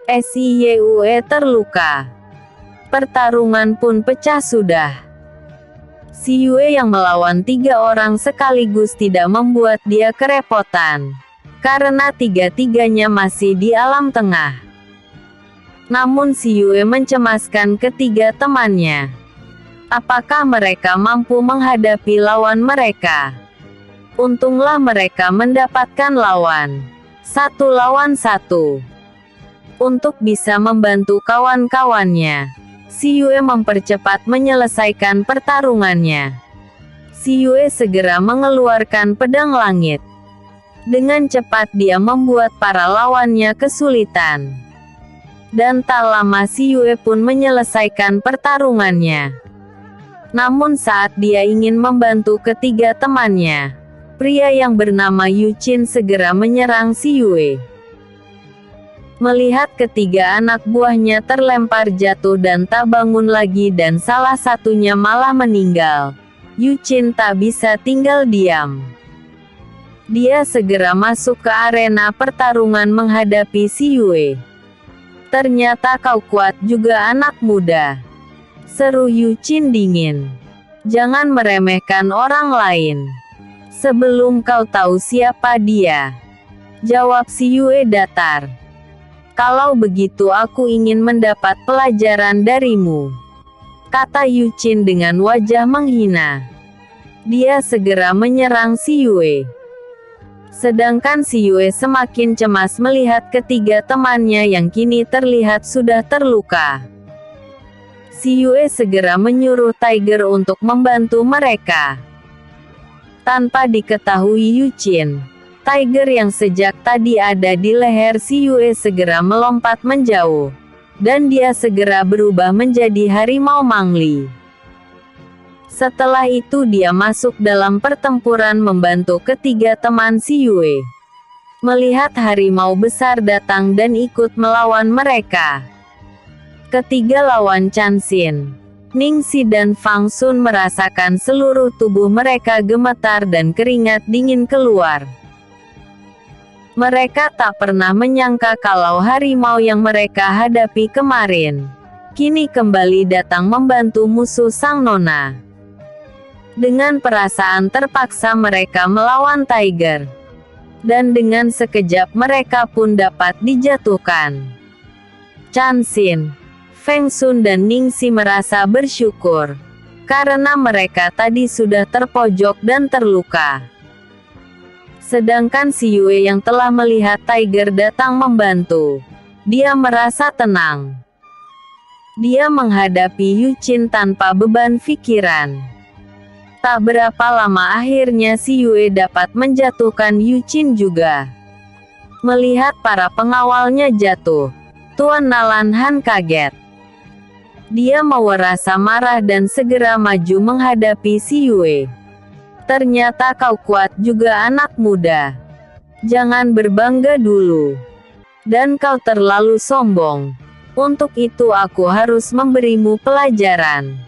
Siyue terluka. Pertarungan pun pecah sudah. Si Yue yang melawan 3 orang sekaligus tidak membuat dia kerepotan, karena tiga-tiganya masih di alam tengah. Namun si Yue mencemaskan ketiga temannya. Apakah mereka mampu menghadapi lawan mereka? Untunglah mereka mendapatkan lawan 1 lawan 1. Untuk bisa membantu kawan-kawannya, si Yue mempercepat menyelesaikan pertarungannya. Si Yue segera mengeluarkan pedang langit. Dengan cepat dia membuat para lawannya kesulitan. Dan tak lama si Yue pun menyelesaikan pertarungannya. Namun saat dia ingin membantu ketiga temannya, pria yang bernama Yu Qin segera menyerang si Yue. Melihat ketiga anak buahnya terlempar jatuh dan tak bangun lagi dan salah satunya malah meninggal, Yu Qin tak bisa tinggal diam. Dia segera masuk ke arena pertarungan menghadapi si Yue. "Ternyata kau kuat juga anak muda," seru Yu Qin dingin. "Jangan meremehkan orang lain sebelum kau tahu siapa dia," jawab si Yue datar. "Kalau begitu aku ingin mendapat pelajaran darimu," kata Yu Qin dengan wajah menghina. Dia segera menyerang si Yue. Sedangkan si Yue semakin cemas melihat ketiga temannya yang kini terlihat sudah terluka. Si Yue segera menyuruh Tiger untuk membantu mereka. Tanpa diketahui Yu Qin, Tiger yang sejak tadi ada di leher si Yue segera melompat menjauh. Dan dia segera berubah menjadi harimau Mangli. Setelah itu dia masuk dalam pertempuran membantu ketiga teman si Yue. Melihat harimau besar datang dan ikut melawan mereka, ketiga lawan Chan Xin, Ning Xi dan Fang Sun merasakan seluruh tubuh mereka gemetar dan keringat dingin keluar. Mereka tak pernah menyangka kalau harimau yang mereka hadapi kemarin, kini kembali datang membantu musuh sang nona. Dengan perasaan terpaksa mereka melawan Tiger. Dan dengan sekejap mereka pun dapat dijatuhkan. Chan Xin, Feng Sun dan Ning Xi merasa bersyukur, karena mereka tadi sudah terpojok dan terluka. Sedangkan si Yue yang telah melihat Tiger datang membantu, dia merasa tenang. Dia menghadapi Yu Qin tanpa beban pikiran. Tak berapa lama akhirnya si Yue dapat menjatuhkan Yu Qin juga. Melihat para pengawalnya jatuh, Tuan Nalan Han kaget. Dia merasa marah dan segera maju menghadapi si Yue. "Ternyata kau kuat juga anak muda. Jangan berbangga dulu. Dan kau terlalu sombong. Untuk itu aku harus memberimu pelajaran,"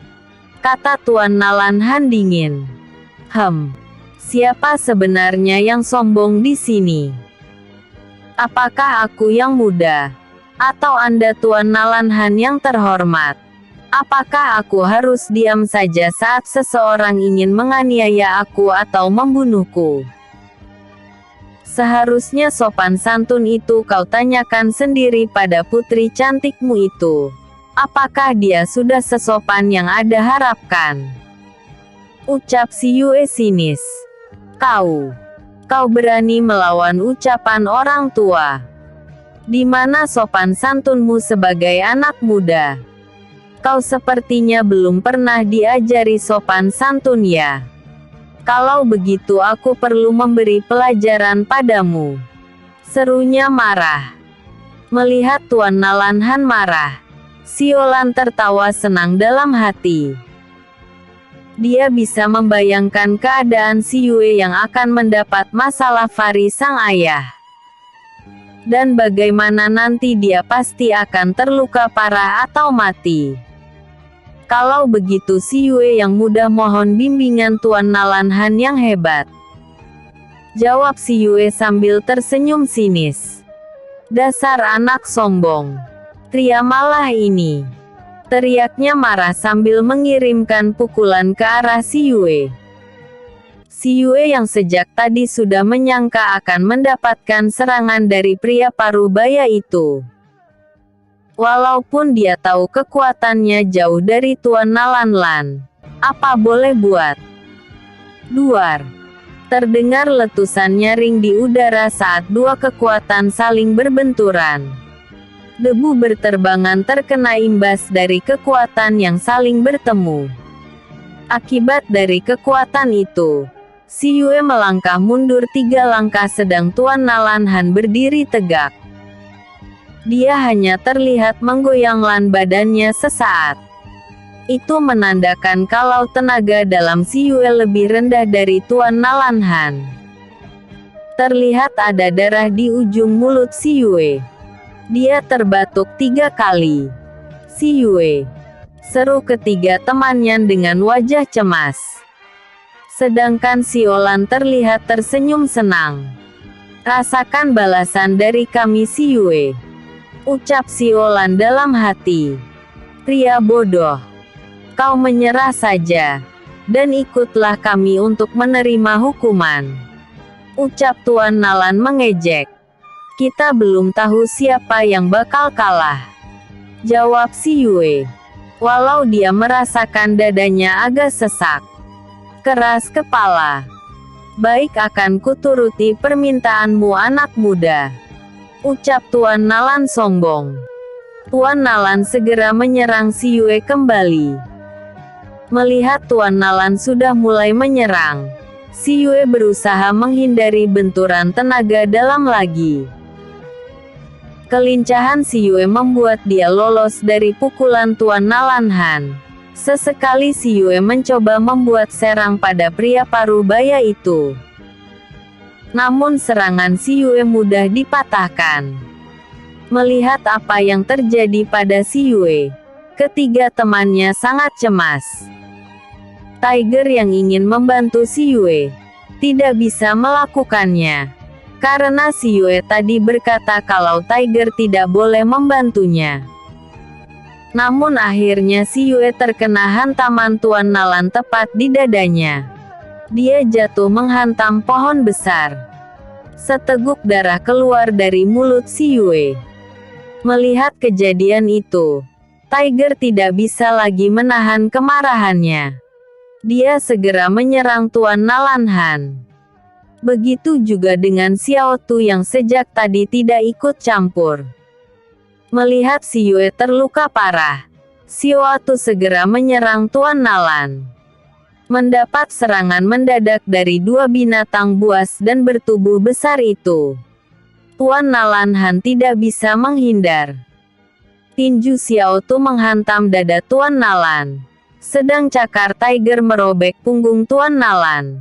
kata Tuan Nalan Han dingin. Siapa sebenarnya yang sombong di sini? Apakah aku yang muda? Atau Anda Tuan Nalan Han yang terhormat? Apakah aku harus diam saja saat seseorang ingin menganiaya aku atau membunuhku? Seharusnya sopan santun itu kau tanyakan sendiri pada putri cantikmu itu. Apakah dia sudah sesopan yang Anda harapkan? Ucap si Yue sinis. Kau berani melawan ucapan orang tua. Di mana sopan santunmu sebagai anak muda? Kau sepertinya belum pernah diajari sopan santun ya. Kalau begitu aku perlu memberi pelajaran padamu, serunya marah. Melihat Tuan Nalan Han marah, Siolan tertawa senang dalam hati. Dia bisa membayangkan keadaan si Yue yang akan mendapat masalah Fari sang ayah. Dan bagaimana nanti dia pasti akan terluka parah atau mati. Kalau begitu si Yue yang muda mohon bimbingan Tuan Nalan Han yang hebat, jawab si Yue sambil tersenyum sinis. Dasar anak sombong. Pria malah ini. Teriaknya marah sambil mengirimkan pukulan ke arah si Yue. Si Yue yang sejak tadi sudah menyangka akan mendapatkan serangan dari pria parubaya itu. Walaupun dia tahu kekuatannya jauh dari Tuan Nalanlan, apa boleh buat. Duar. Terdengar letusan nyaring di udara saat dua kekuatan saling berbenturan. Debu berterbangan terkena imbas dari kekuatan yang saling bertemu. Akibat dari kekuatan itu, si Yue melangkah mundur 3 langkah sedang Tuan Nalanhan berdiri tegak. Dia hanya terlihat menggoyangkan badannya sesaat. Itu menandakan kalau tenaga dalam si Yue lebih rendah dari Tuan Nalanhan. Terlihat ada darah di ujung mulut si Yue. Dia terbatuk 3 kali. Si Yue, seru ketiga temannya dengan wajah cemas. Sedangkan si Olan terlihat tersenyum senang. Rasakan balasan dari kami si Yue, ucap si Olan dalam hati. Pria bodoh. Kau menyerah saja, dan ikutlah kami untuk menerima hukuman, ucap Tuan Nalan mengejek. Kita belum tahu siapa yang bakal kalah, jawab si Yue. Walau dia merasakan dadanya agak sesak. Keras kepala. Baik, akan kuturuti permintaanmu anak muda, ucap Tuan Nalan sombong. Tuan Nalan segera menyerang si Yue kembali. Melihat Tuan Nalan sudah mulai menyerang, si Yue berusaha menghindari benturan tenaga dalam lagi. Kelincahan si Yue membuat dia lolos dari pukulan Tuan Nalanhan. Sesekali si Yue mencoba membuat serang pada pria parubaya itu. Namun serangan si Yue mudah dipatahkan. Melihat apa yang terjadi pada si Yue, ketiga temannya sangat cemas. Tiger yang ingin membantu si Yue tidak bisa melakukannya. Karena si Yue tadi berkata kalau Tiger tidak boleh membantunya. Namun akhirnya si Yue terkena hantaman Tuan Nalan tepat di dadanya. Dia jatuh menghantam pohon besar. Seteguk darah keluar dari mulut si Yue. Melihat kejadian itu, Tiger tidak bisa lagi menahan kemarahannya. Dia segera menyerang Tuan Nalanhan. Begitu juga dengan Xiao Tu yang sejak tadi tidak ikut campur. Melihat si Yue terluka parah, Xiao Tu segera menyerang Tuan Nalan. Mendapat serangan mendadak dari 2 binatang buas dan bertubuh besar itu, Tuan Nalanhan tidak bisa menghindar. Tinju Xiao Tu menghantam dada Tuan Nalan, sedang cakar Tiger merobek punggung Tuan Nalan.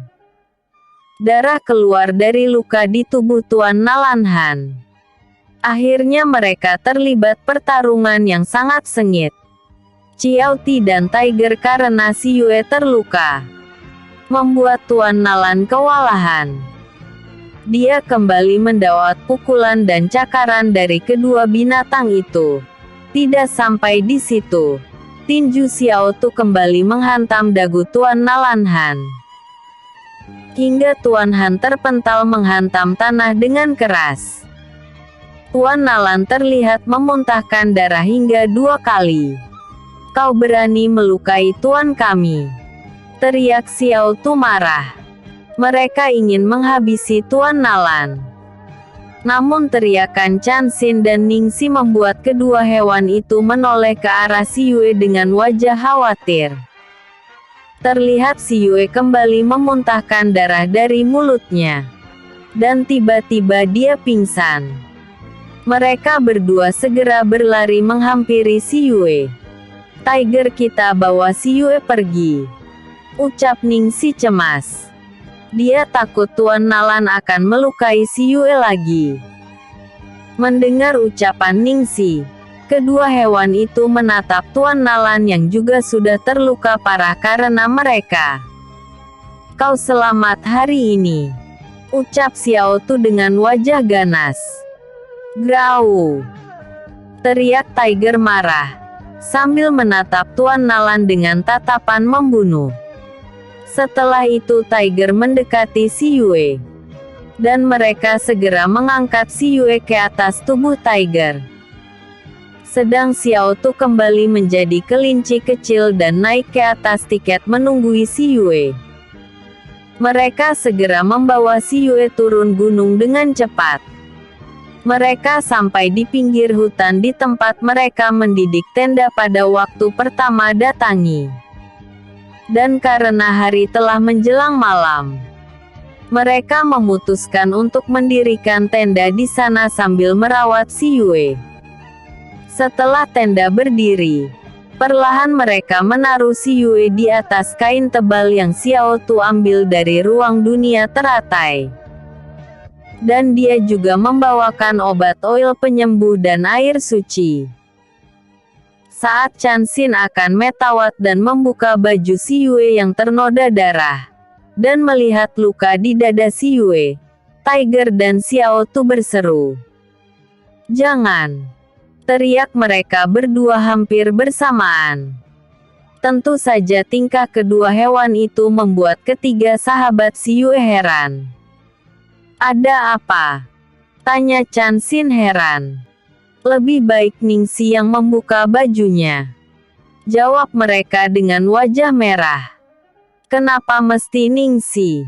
Darah keluar dari luka di tubuh Tuan Nalanhan. Akhirnya mereka terlibat pertarungan yang sangat sengit. Xiao Ti dan Tiger karena si Yue terluka, membuat Tuan Nalan kewalahan. Dia kembali mendapat pukulan dan cakaran dari kedua binatang itu. Tidak sampai di situ, tinju Xiao Tu kembali menghantam dagu Tuan Nalanhan. Hingga Tuan Han terpental menghantam tanah dengan keras. Tuan Nalan terlihat memuntahkan darah hingga 2 kali. Kau berani melukai Tuan kami, teriak Xiao Tu marah. Mereka ingin menghabisi Tuan Nalan. Namun teriakan Chan Xin dan Ning Si membuat kedua hewan itu menoleh ke arah si Yue dengan wajah khawatir. Terlihat si Yue kembali memuntahkan darah dari mulutnya. Dan tiba-tiba dia pingsan. Mereka berdua segera berlari menghampiri si Yue. Tiger, kita bawa si Yue pergi, ucap Ning Si cemas. Dia takut Tuan Nalan akan melukai si Yue lagi. Mendengar ucapan Ning Si, kedua hewan itu menatap Tuan Nalan yang juga sudah terluka parah karena mereka. Kau selamat hari ini, ucap Xiao Tu dengan wajah ganas. Grau! Teriak Tiger marah, sambil menatap Tuan Nalan dengan tatapan membunuh. Setelah itu Tiger mendekati si Yue. Dan mereka segera mengangkat si Yue ke atas tubuh Tiger. Sedang Xiao Tu kembali menjadi kelinci kecil dan naik ke atas tiket menunggui si Yue. Mereka segera membawa si Yue turun gunung dengan cepat. Mereka sampai di pinggir hutan di tempat mereka mendidik tenda pada waktu pertama datangi. Dan karena hari telah menjelang malam, mereka memutuskan untuk mendirikan tenda di sana sambil merawat si Yue. Setelah tenda berdiri, perlahan mereka menaruh si Yue di atas kain tebal yang Xiao Tu ambil dari ruang dunia teratai. Dan dia juga membawakan obat oil penyembuh dan air suci. Saat Chan Xin akan metawat dan membuka baju si Yue yang ternoda darah, dan melihat luka di dada si Yue, Tiger dan Xiao Tu berseru, "Jangan!" teriak mereka berdua hampir bersamaan. Tentu saja tingkah kedua hewan itu membuat ketiga sahabat si Yue heran. "Ada apa?" tanya Chan Xin heran. "Lebih baik Ningxi yang membuka bajunya," jawab mereka dengan wajah merah. "Kenapa mesti Ningxi?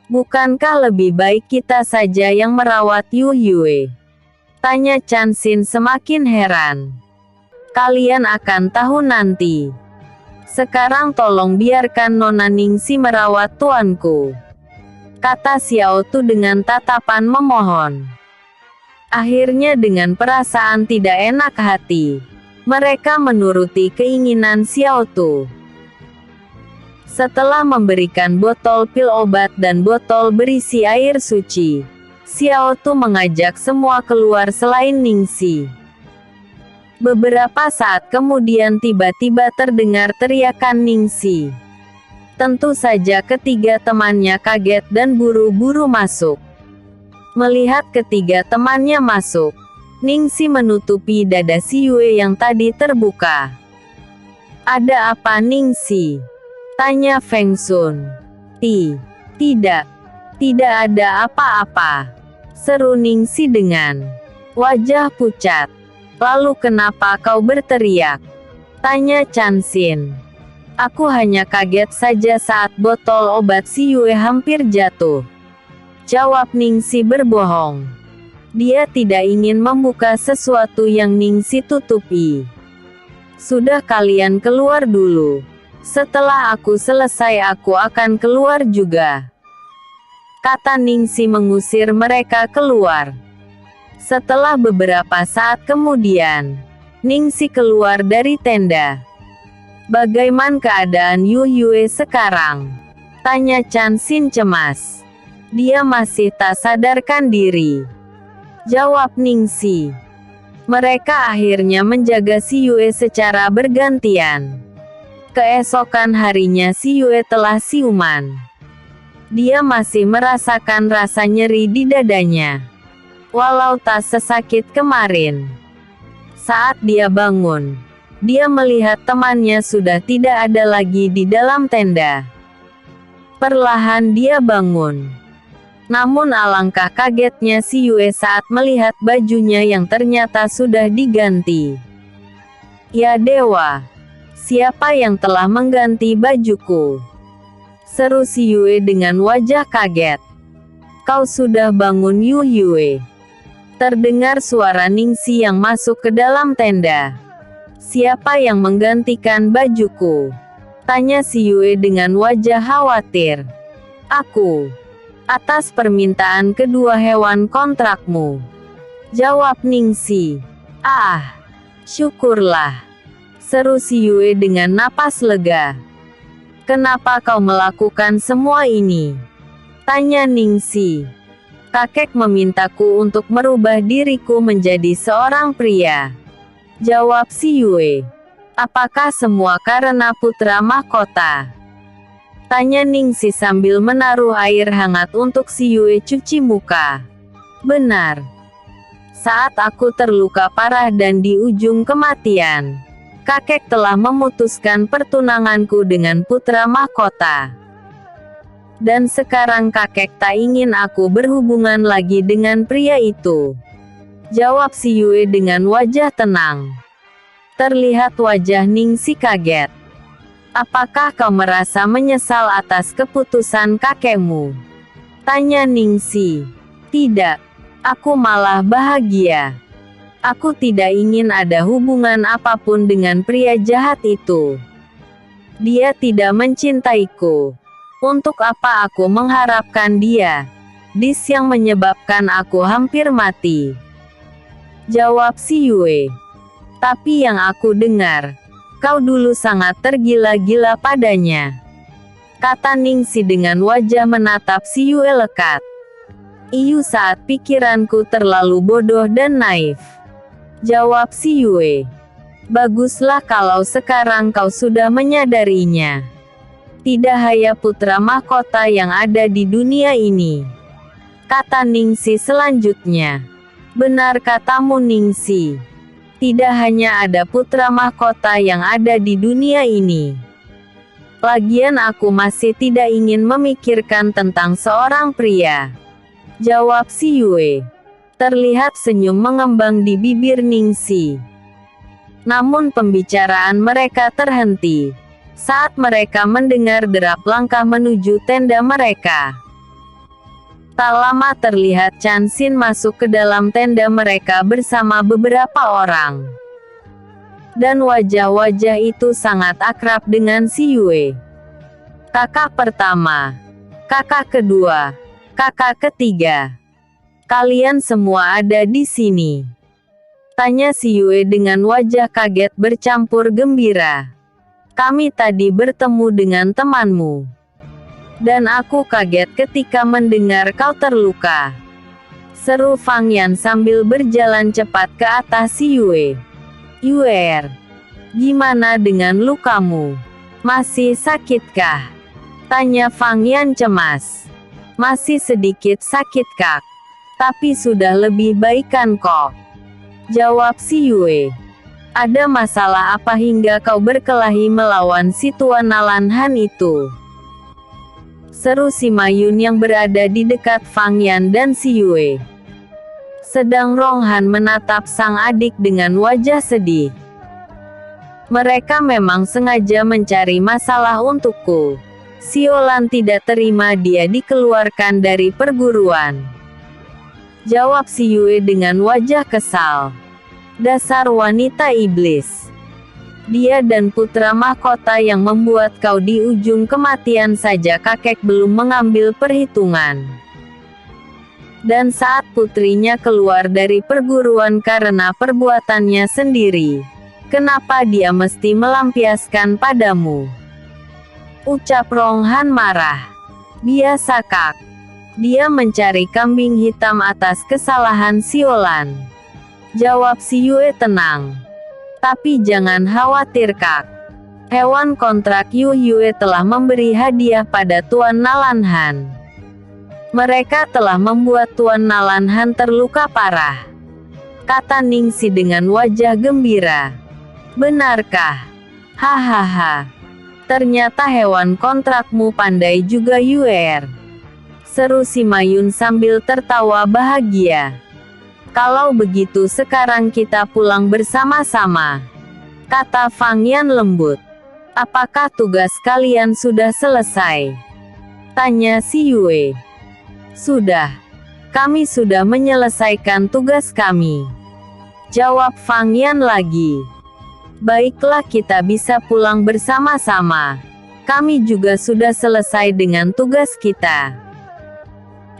Bukankah lebih baik kita saja yang merawat Yu Yue?" tanya Chan Xin semakin heran. "Kalian akan tahu nanti. Sekarang tolong biarkan Nona Ningxi merawat tuanku," kata Xiao Tu dengan tatapan memohon. Akhirnya dengan perasaan tidak enak hati, mereka menuruti keinginan Xiao Tu. Setelah memberikan botol pil obat dan botol berisi air suci, Xiao Tu mengajak semua keluar selain Ningxi. Beberapa saat kemudian tiba-tiba terdengar teriakan Ningxi. Tentu saja ketiga temannya kaget dan buru-buru masuk. Melihat ketiga temannya masuk, Ningxi menutupi dada si Yue yang tadi terbuka. "Ada apa Ningxi?" tanya Feng Sun. Tidak ada apa-apa," seru Ningxi dengan wajah pucat. "Lalu kenapa kau berteriak?" tanya Chan Xin. "Aku hanya kaget saja saat botol obat si Yue hampir jatuh," jawab Ningxi berbohong. Dia tidak ingin membuka sesuatu yang Ningxi tutupi. "Sudah, kalian keluar dulu. Setelah aku selesai aku akan keluar juga," kata Ningxi mengusir mereka keluar. Setelah beberapa saat kemudian, Ningxi keluar dari tenda. "Bagaimana keadaan Yu Yue sekarang?" tanya Chan Xin cemas. "Dia masih tak sadarkan diri," jawab Ningxi. Mereka akhirnya menjaga si Yue secara bergantian. Keesokan harinya si Yue telah siuman. Dia masih merasakan rasa nyeri di dadanya, walau tak sesakit kemarin. Saat dia bangun, dia melihat temannya sudah tidak ada lagi di dalam tenda. Perlahan dia bangun. Namun alangkah kagetnya si Yue saat melihat bajunya yang ternyata sudah diganti. "Ya dewa! Siapa yang telah mengganti bajuku?" seru si Yue dengan wajah kaget. "Kau sudah bangun Yu Yue?" Terdengar suara Ningxi yang masuk ke dalam tenda. "Siapa yang menggantikan bajuku?" tanya si Yue dengan wajah khawatir. "Aku. Atas permintaan kedua hewan kontrakmu," jawab Ningxi. "Ah, syukurlah," seru si Yue dengan napas lega. "Kenapa kau melakukan semua ini?" tanya Ningxi. "Kakek memintaku untuk merubah diriku menjadi seorang pria," jawab si Yue. "Apakah semua karena putra mahkota?" tanya Ningxi sambil menaruh air hangat untuk si Yue cuci muka. "Benar," Saat aku terluka parah dan di ujung kematian, kakek telah memutuskan pertunanganku dengan putra mahkota. Dan sekarang kakek tak ingin aku berhubungan lagi dengan pria itu. Jawab si Yue dengan wajah tenang. Terlihat wajah Ningxi kaget. Apakah kau merasa menyesal atas keputusan kakekmu? Tanya Ningxi. Tidak. Aku malah bahagia. Aku tidak ingin ada hubungan apapun dengan pria jahat itu. Dia tidak mencintaiku. Untuk apa aku mengharapkan dia? Dis yang menyebabkan aku hampir mati. Jawab si Yue. Tapi yang aku dengar, kau dulu sangat tergila-gila padanya. Kata Ningxi dengan wajah menatap si Yue lekat. Iyu saat pikiranku terlalu bodoh dan naif. Jawab si Yue. Baguslah kalau sekarang kau sudah menyadarinya. Tidak hanya putra mahkota yang ada di dunia ini. Kata Ningxi selanjutnya. Benar katamu Ningxi. Tidak hanya ada putra mahkota yang ada di dunia ini. Lagian aku masih tidak ingin memikirkan tentang seorang pria. Jawab si Yue. Terlihat senyum mengembang di bibir Ningxi. Namun pembicaraan mereka terhenti saat mereka mendengar derap langkah menuju tenda mereka. Tak lama terlihat Chan Xin masuk ke dalam tenda mereka bersama beberapa orang. Dan wajah-wajah itu sangat akrab dengan si Yue. Kakak pertama, kakak kedua, kakak ketiga. Kalian semua ada di sini. Tanya si Yue dengan wajah kaget bercampur gembira. Kami tadi bertemu dengan temanmu. Dan aku kaget ketika mendengar kau terluka. Seru Fang Yan sambil berjalan cepat ke atas si Yue. Yue, gimana dengan lukamu? Masih sakitkah? Tanya Fang Yan cemas. Masih sedikit sakit kak. Tapi sudah lebih baikan kok. Jawab si Yue. Ada masalah apa hingga kau berkelahi melawan si Tuan Nalanhan itu? Seru si Mayun yang berada di dekat Fang Yan dan si Yue. Sedang Ronghan menatap sang adik dengan wajah sedih. Mereka memang sengaja mencari masalah untukku. Siolan tidak terima dia dikeluarkan dari perguruan. Jawab si Yue dengan wajah kesal. Dasar wanita iblis. Dia dan putra mahkota yang membuat kau di ujung kematian saja kakek belum mengambil perhitungan. Dan saat putrinya keluar dari perguruan karena perbuatannya sendiri, kenapa dia mesti melampiaskan padamu? Ucap Ronghan marah. Biasa kak. Dia mencari kambing hitam atas kesalahan Siolan. Jawab si Yue tenang. Tapi jangan khawatir kak. Hewan kontrak Yu Yue telah memberi hadiah pada Tuan Nalanhan. Mereka telah membuat Tuan Nalanhan terluka parah. Kata Ningxi dengan wajah gembira. Benarkah? Hahaha. Ternyata hewan kontrakmu pandai juga Yue. Seru si Mayun sambil tertawa bahagia. Kalau begitu sekarang kita pulang bersama-sama. Kata Fang Yan lembut. Apakah tugas kalian sudah selesai? Tanya si Yue. Sudah. Kami sudah menyelesaikan tugas kami. Jawab Fang Yan lagi. Baiklah kita bisa pulang bersama-sama. Kami juga sudah selesai dengan tugas kita.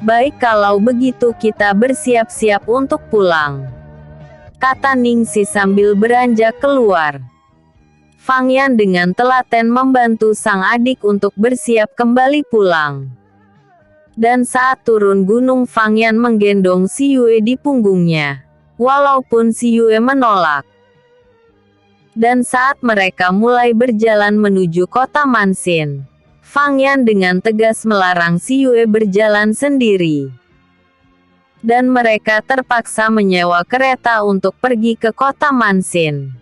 Baik kalau begitu kita bersiap-siap untuk pulang. Kata Ningxi sambil beranjak keluar. Fang Yan dengan telaten membantu sang adik untuk bersiap kembali pulang. Dan saat turun gunung Fang Yan menggendong si Yue di punggungnya. Walaupun si Yue menolak. Dan saat mereka mulai berjalan menuju kota Mansin, Fang Yan dengan tegas melarang si Yue berjalan sendiri. dan mereka terpaksa menyewa kereta untuk pergi ke kota Mansin.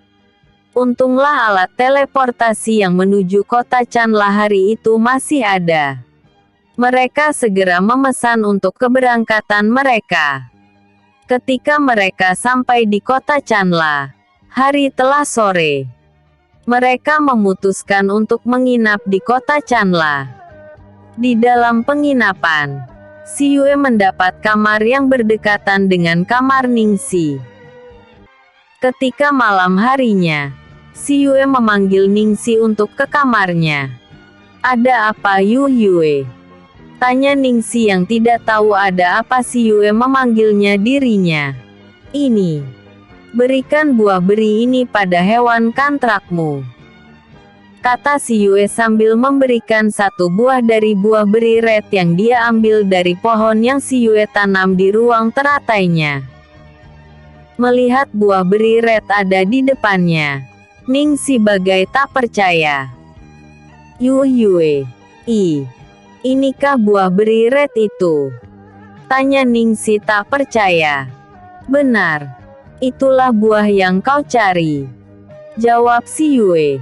Untunglah alat teleportasi yang menuju kota Chanla hari itu masih ada. Mereka segera memesan untuk keberangkatan mereka. Ketika mereka sampai di kota Chanla, hari telah sore. Mereka memutuskan untuk menginap di kota Chanla. Di dalam penginapan, Si Yue mendapat kamar yang berdekatan dengan kamar Ningxi. Ketika malam harinya, Si Yue memanggil Ningxi untuk ke kamarnya. "Ada apa, Yue?" tanya Ningxi yang tidak tahu ada apa. Si Yue memanggilnya dirinya. "Ini. Berikan buah beri ini pada hewan kontrakmu," kata Si Yue sambil memberikan satu buah dari buah beri red yang dia ambil dari pohon yang Si Yue tanam di ruang teratainya. Melihat buah beri red ada di depannya, Ningxi bagai tak percaya. Yue, inikah buah beri red itu?" tanya Ningxi tak percaya. "Benar. Itulah buah yang kau cari," jawab Si Yue.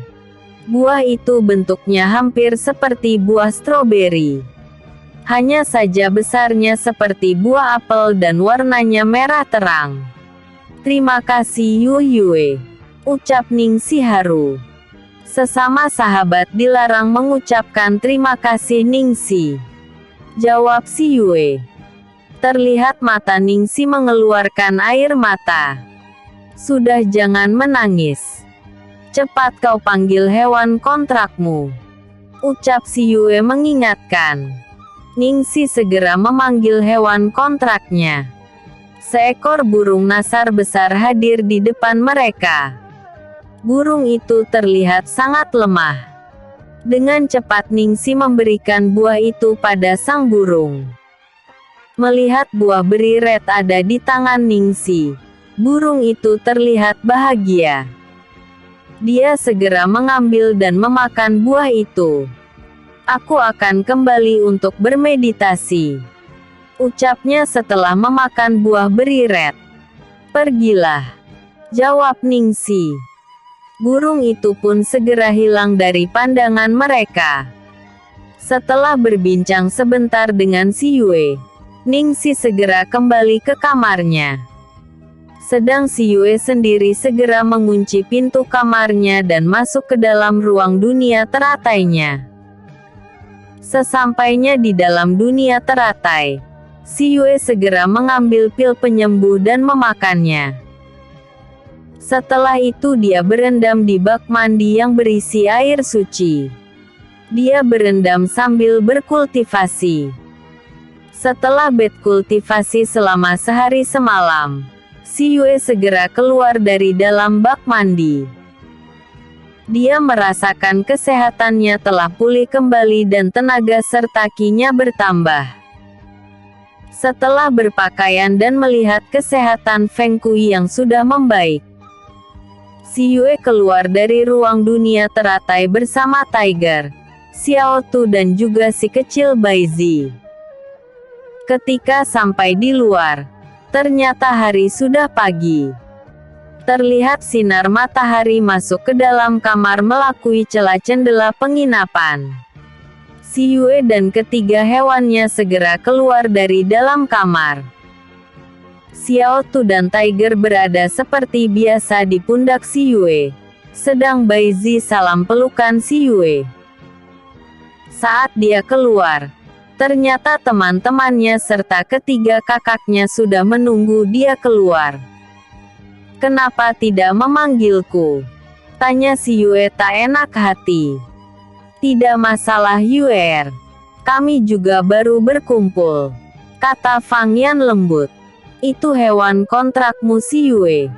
Buah itu bentuknya hampir seperti buah stroberi. Hanya saja besarnya seperti buah apel dan warnanya merah terang. "Terima kasih, Yue," ucap Ningxi haru. "Sesama sahabat dilarang mengucapkan terima kasih, Ningxi," jawab Si Yue. Terlihat mata Ningxi mengeluarkan air mata. "Sudah, jangan menangis. Cepat kau panggil hewan kontrakmu," ucap Si Yue mengingatkan. Ningxi segera memanggil hewan kontraknya. Seekor burung nasar besar hadir di depan mereka. Burung itu terlihat sangat lemah. Dengan cepat Ningxi memberikan buah itu pada sang burung. Melihat buah beri red ada di tangan Ningxi, burung itu terlihat bahagia. Dia segera mengambil dan memakan buah itu. "Aku akan kembali untuk bermeditasi," ucapnya setelah memakan buah beri red. "Pergilah," jawab Ningxi. Burung itu pun segera hilang dari pandangan mereka. Setelah berbincang sebentar dengan Si Yue, Ningxi segera kembali ke kamarnya. Sedang Si Yue sendiri segera mengunci pintu kamarnya dan masuk ke dalam ruang dunia teratainya. Sesampainya di dalam dunia teratai, Si Yue segera mengambil pil penyembuh dan memakannya. Setelah itu dia berendam di bak mandi yang berisi air suci. Dia berendam sambil berkultivasi. Setelah berkultivasi selama sehari semalam, Si Yue segera keluar dari dalam bak mandi. Dia merasakan kesehatannya telah pulih kembali dan tenaga serta ki-nya bertambah. Setelah berpakaian dan melihat kesehatan Feng Kui yang sudah membaik, Si Yue keluar dari ruang dunia teratai bersama Tiger, Xiao Tu dan juga si kecil Baizi. Ketika sampai di luar, ternyata hari sudah pagi. Terlihat sinar matahari masuk ke dalam kamar melalui celah jendela penginapan. Si Yue dan ketiga hewannya segera keluar dari dalam kamar. Xiao Tu dan Tiger berada seperti biasa di pundak Si Yue, sedang Baizi salam pelukan Si Yue. Saat dia keluar, ternyata teman-temannya serta ketiga kakaknya sudah menunggu dia keluar. "Kenapa tidak memanggilku?" tanya Si Yue tak enak hati. "Tidak masalah Yue, kami juga baru berkumpul," kata Fang Yan lembut. "Itu hewan kontrakmu Si Yue?"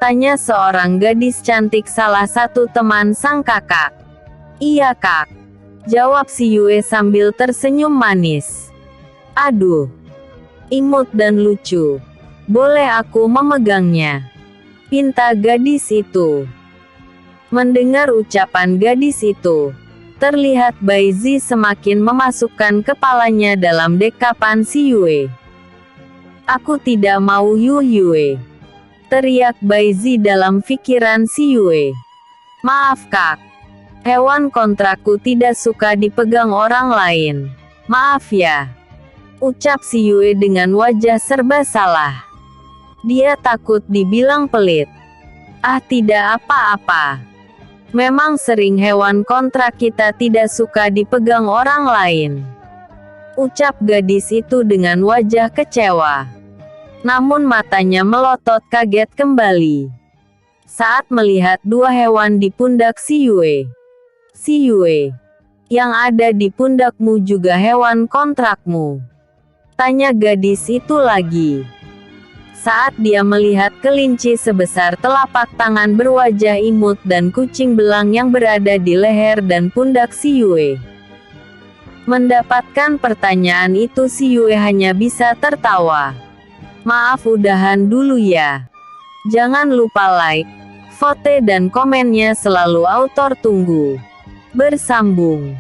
tanya seorang gadis cantik salah satu teman sang kakak. "Iya kak," jawab Si Yue sambil tersenyum manis. "Aduh, imut dan lucu. Boleh aku memegangnya?" pinta gadis itu. Mendengar ucapan gadis itu, terlihat Baizi semakin memasukkan kepalanya dalam dekapan Si Yue. Aku tidak mau Yue. Teriak Baizi dalam pikiran si Yue. Maaf kak. Hewan kontrakku tidak suka dipegang orang lain. Maaf ya. Ucap si Yue dengan wajah serba salah. Dia takut dibilang pelit. Ah, tidak apa-apa. Memang sering hewan kontrak kita tidak suka dipegang orang lain. Ucap gadis itu dengan wajah kecewa. Namun matanya melotot kaget kembali saat melihat dua hewan di pundak si Yue. Si Yue, yang ada di pundakmu juga hewan kontrakmu? Tanya gadis itu lagi. Saat dia melihat kelinci sebesar telapak tangan berwajah imut dan kucing belang yang berada di leher dan pundak si Yue. Mendapatkan pertanyaan itu si Yue hanya bisa tertawa. Maaf, udahan dulu ya. Jangan lupa like, vote dan komennya selalu autor tunggu. Bersambung.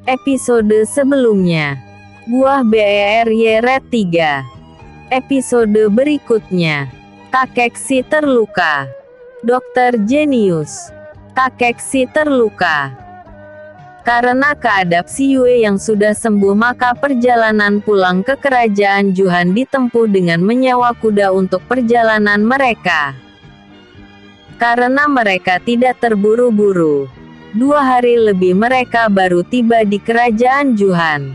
Episode sebelumnya. Buah BERY Red 3. Episode berikutnya. Kakeksi terluka. Dokter Jenius. Kakeksi terluka. Karena keadaan si Yue yang sudah sembuh, maka perjalanan pulang ke kerajaan Juhan ditempuh dengan menyewa kuda untuk perjalanan mereka. Karena mereka tidak terburu-buru, 2 hari lebih mereka baru tiba di kerajaan Juhan.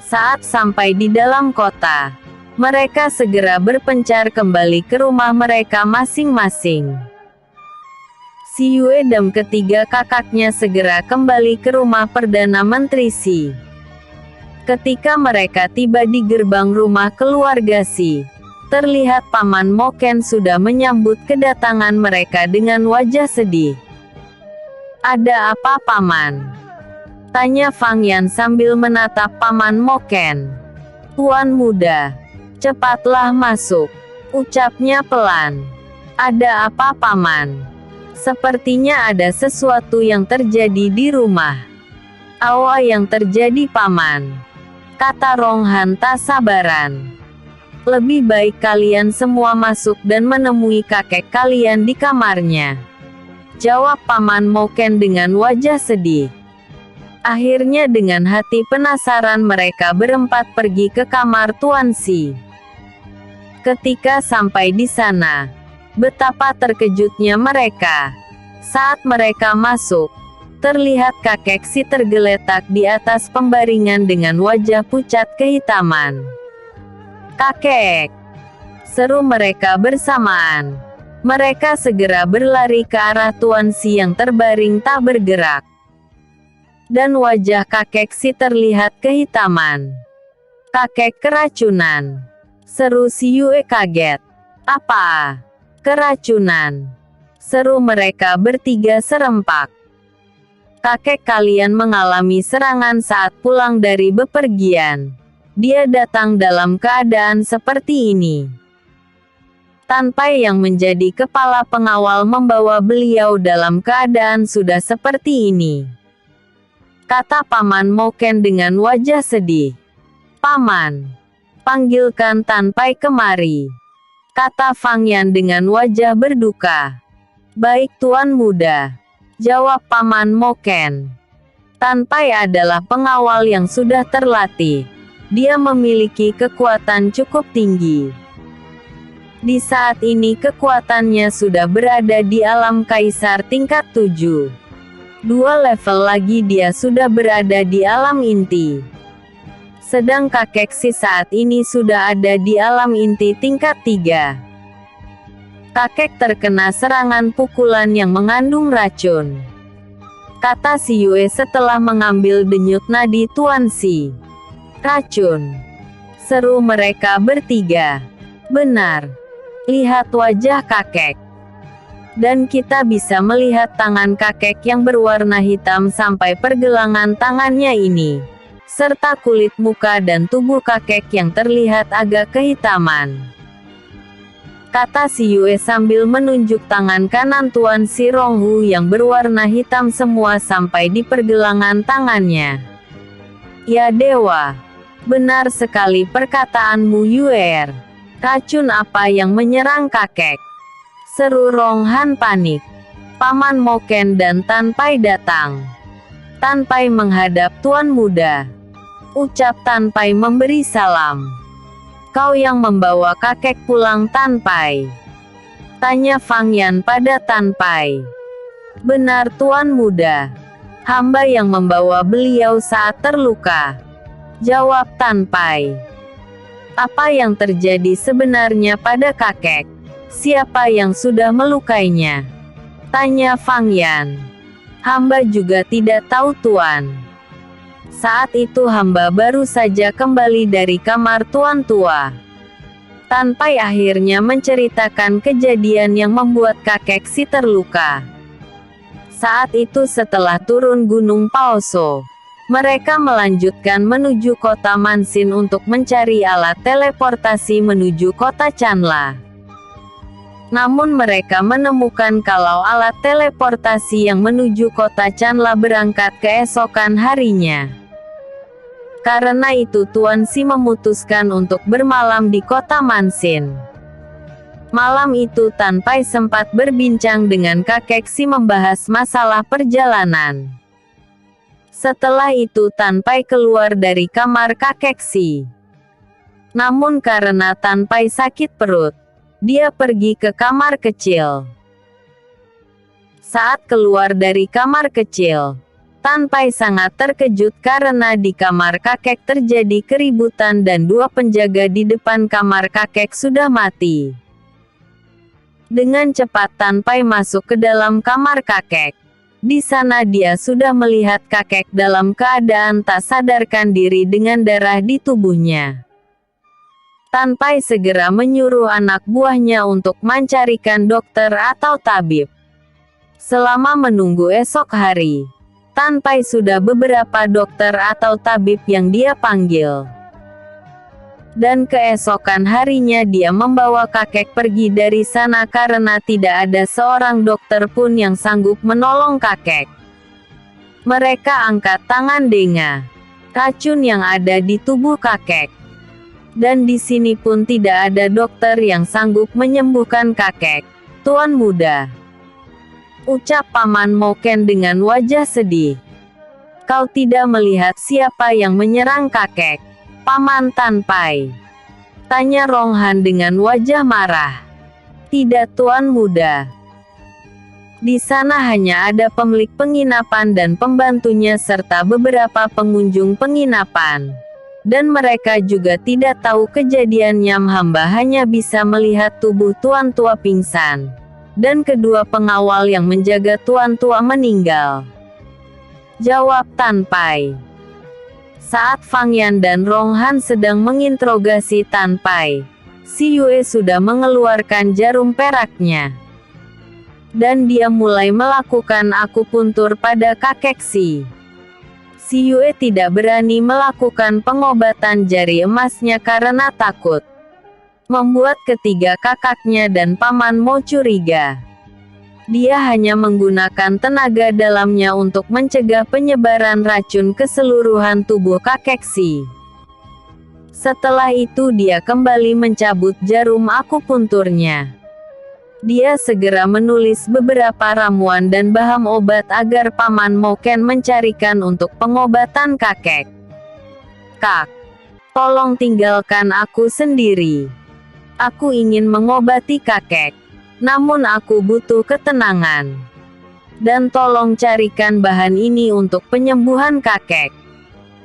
Saat sampai di dalam kota, mereka segera berpencar kembali ke rumah mereka masing-masing. Si Yue dan ketiga kakaknya segera kembali ke rumah Perdana Menteri Si. Ketika mereka tiba di gerbang rumah keluarga Si, terlihat Paman Moken sudah menyambut kedatangan mereka dengan wajah sedih. Ada apa, Paman? Tanya Fang Yan sambil menatap Paman Moken. Tuan muda, cepatlah masuk. Ucapnya pelan. Ada apa, Paman? Sepertinya ada sesuatu yang terjadi di rumah. Apa yang terjadi, Paman? Kata Ronghan tak sabaran. Lebih baik kalian semua masuk dan menemui kakek kalian di kamarnya. Jawab Paman Moken dengan wajah sedih. Akhirnya dengan hati penasaran mereka berempat pergi ke kamar Tuan Si. Ketika sampai di sana, betapa terkejutnya mereka. Saat mereka masuk, terlihat kakek Si tergeletak di atas pembaringan dengan wajah pucat kehitaman. Kakek! Seru mereka bersamaan. Mereka segera berlari ke arah Tuan Si yang terbaring tak bergerak. Dan wajah kakek Si terlihat kehitaman. Kakek keracunan. Seru si Yue kaget. Apa? Keracunan? Seru mereka bertiga serempak. Kakek kalian mengalami serangan saat pulang dari bepergian. Dia datang dalam keadaan seperti ini. Tanpai yang menjadi kepala pengawal membawa beliau dalam keadaan sudah seperti ini. Kata Paman Moken dengan wajah sedih. Paman, panggilkan Tanpai kemari. Kata Fang Yan dengan wajah berduka. Baik tuan muda. Jawab Paman Moken. Tanpai adalah pengawal yang sudah terlatih. Dia memiliki kekuatan cukup tinggi. Di saat ini kekuatannya sudah berada di alam kaisar tingkat 7. 2 level lagi dia sudah berada di alam inti. Sedang kakek Si saat ini sudah ada di alam inti tingkat 3. Kakek terkena serangan pukulan yang mengandung racun. Kata si Yue setelah mengambil denyut nadi Tuan Si. Racun. Seru mereka bertiga. Benar. Lihat wajah kakek. Dan kita bisa melihat tangan kakek yang berwarna hitam sampai pergelangan tangannya ini. Serta kulit muka dan tubuh kakek yang terlihat agak kehitaman. Kata si Yue sambil menunjuk tangan kanan Tuan Si Ronghu yang berwarna hitam semua sampai di pergelangan tangannya. Ya dewa. Benar sekali perkataanmu Yue. Racun apa yang menyerang kakek? Seru Rong Han panik. Paman Moken dan Tan Pai datang. Tan Pai menghadap Tuan Muda. Ucap Tan Pai memberi salam. Kau yang membawa kakek pulang Tan Pai? Tanya Fang Yan pada Tan Pai. Benar Tuan Muda. Hamba yang membawa beliau saat terluka. Jawab Tan Pai. Apa yang terjadi sebenarnya pada kakek? Siapa yang sudah melukainya? Tanya Fang Yan. Hamba juga tidak tahu Tuan. Saat itu hamba baru saja kembali dari kamar Tuan Tua. Tan Pai akhirnya menceritakan kejadian yang membuat kakek si terluka. Saat itu setelah turun Gunung Paoso, mereka melanjutkan menuju kota Mansin untuk mencari alat teleportasi menuju kota Chanla. Namun mereka menemukan kalau alat teleportasi yang menuju kota Chanla berangkat keesokan harinya. Karena itu Tuan Si memutuskan untuk bermalam di kota Mansin. Malam itu Tan Pai sempat berbincang dengan kakek Si membahas masalah perjalanan. Setelah itu Tan Pai keluar dari kamar kakek Si. Namun karena Tan Pai sakit perut, dia pergi ke kamar kecil. Saat keluar dari kamar kecil, Tan Pai sangat terkejut karena di kamar kakek terjadi keributan dan dua penjaga di depan kamar kakek sudah mati. Dengan cepat Tan Pai masuk ke dalam kamar kakek. Di sana dia sudah melihat kakek dalam keadaan tak sadarkan diri dengan darah di tubuhnya. Tan Pai segera menyuruh anak buahnya untuk mencarikan dokter atau tabib. Selama menunggu esok hari, Tan Pai sudah beberapa dokter atau tabib yang dia panggil. Dan keesokan harinya dia membawa kakek pergi dari sana karena tidak ada seorang dokter pun yang sanggup menolong kakek. Mereka angkat tangan denga racun yang ada di tubuh kakek. Dan di sini pun tidak ada dokter yang sanggup menyembuhkan kakek. Tuan Muda, ucap Paman Moken dengan wajah sedih. Kau tidak melihat siapa yang menyerang kakek? Paman Tan Pai, tanya Rong Han dengan wajah marah. Tidak Tuan Muda. Di sana hanya ada pemilik penginapan dan pembantunya serta beberapa pengunjung penginapan. Dan mereka juga tidak tahu kejadiannya. Hamba hanya bisa melihat tubuh Tuan Tua pingsan. Dan kedua pengawal yang menjaga Tuan Tua meninggal. Jawab Tan Pai. Saat Fang Yan dan Rong Han sedang menginterogasi Tan Pai, Si Yue sudah mengeluarkan jarum peraknya. Dan dia mulai melakukan akupuntur pada kakek Si. Si Yue tidak berani melakukan pengobatan jari emasnya karena takut. Membuat ketiga kakaknya dan Paman Mo curiga. Dia hanya menggunakan tenaga dalamnya untuk mencegah penyebaran racun ke seluruhan tubuh kakek Si. Setelah itu dia kembali mencabut jarum akupunturnya. Dia segera menulis beberapa ramuan dan bahan obat agar Paman Moken mencarikan untuk pengobatan kakek. Kak, tolong tinggalkan aku sendiri. Aku ingin mengobati kakek. Namun aku butuh ketenangan. Dan tolong carikan bahan ini untuk penyembuhan kakek.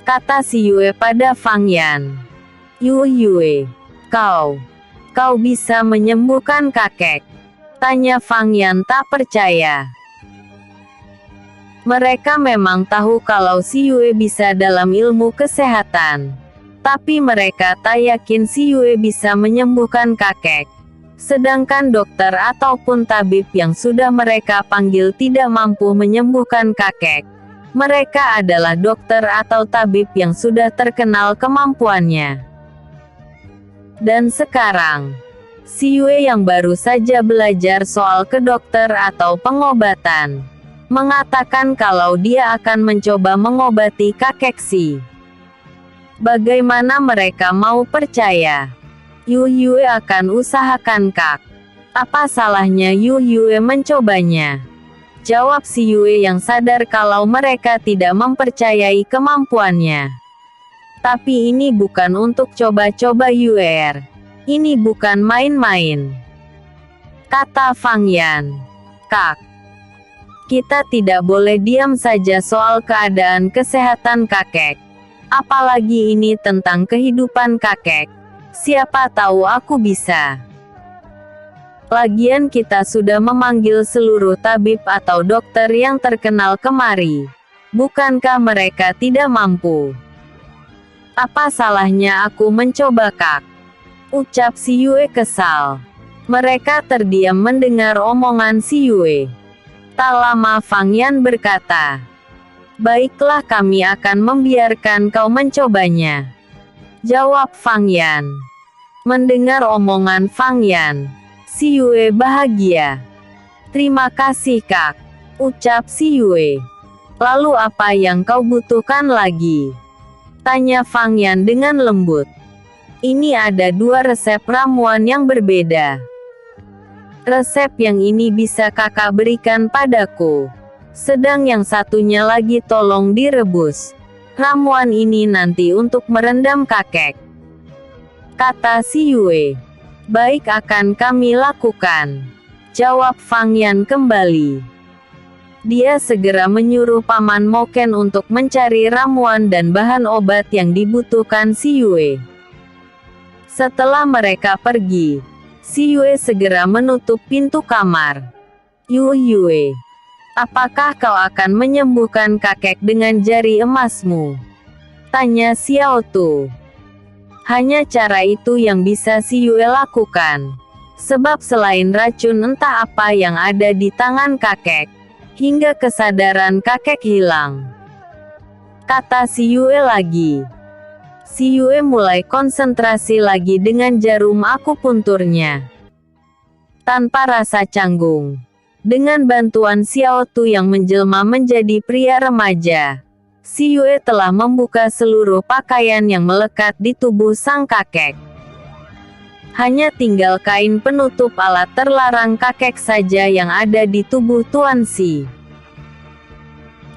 Kata si Yue pada Fang Yan. Yue, kau bisa menyembuhkan kakek? Tanya Fang Yan tak percaya. Mereka memang tahu kalau si Yue bisa dalam ilmu kesehatan. Tapi mereka tak yakin si Yue bisa menyembuhkan kakek. Sedangkan dokter ataupun tabib yang sudah mereka panggil tidak mampu menyembuhkan kakek. Mereka adalah dokter atau tabib yang sudah terkenal kemampuannya. Dan sekarang, si Yue yang baru saja belajar soal kedokter atau pengobatan, mengatakan kalau dia akan mencoba mengobati kakek Si. Bagaimana mereka mau percaya? Yu Yue akan usahakan Kak. Apa salahnya Yu Yue mencobanya? Jawab si Yue yang sadar kalau mereka tidak mempercayai kemampuannya. Tapi ini bukan untuk coba-coba Yue. Ini bukan main-main. Kata Fang Yan. Kak, kita tidak boleh diam saja soal keadaan kesehatan kakek. Apalagi ini tentang kehidupan kakek. Siapa tahu aku bisa. Lagian kita sudah memanggil seluruh tabib atau dokter yang terkenal kemari. Bukankah mereka tidak mampu? Apa salahnya aku mencoba Kak? Ucap si Yue kesal. Mereka terdiam mendengar omongan si Yue. Tak lama Fang Yan berkata, "Baiklah, kami akan membiarkan kau mencobanya." Jawab Fang Yan. Mendengar omongan Fang Yan, si Yue bahagia. "Terima kasih Kak," ucap si Yue. "Lalu apa yang kau butuhkan lagi?" tanya Fang Yan dengan lembut. "Ini ada 2 resep ramuan yang berbeda. Resep yang ini bisa kakak berikan padaku. Sedang yang satunya lagi tolong direbus. Ramuan ini nanti untuk merendam kakek," kata si Yue. "Baik, akan kami lakukan," jawab Fang Yan kembali. Dia segera menyuruh Paman Moken untuk mencari ramuan dan bahan obat yang dibutuhkan si Yue. Setelah mereka pergi, si Yue segera menutup pintu kamar. "Yu Yue, apakah kau akan menyembuhkan kakek dengan jari emasmu?" tanya Xiao Tu. Hanya cara itu yang bisa si Yue lakukan. Sebab selain racun entah apa yang ada di tangan kakek, hingga kesadaran kakek hilang. Kata si Yue lagi. Si Yue mulai konsentrasi lagi dengan jarum akupunturnya. Tanpa rasa canggung. Dengan bantuan Xiao Tu yang menjelma menjadi pria remaja, si Yue telah membuka seluruh pakaian yang melekat di tubuh sang kakek. Hanya tinggal kain penutup alat terlarang kakek saja yang ada di tubuh Tuan Si.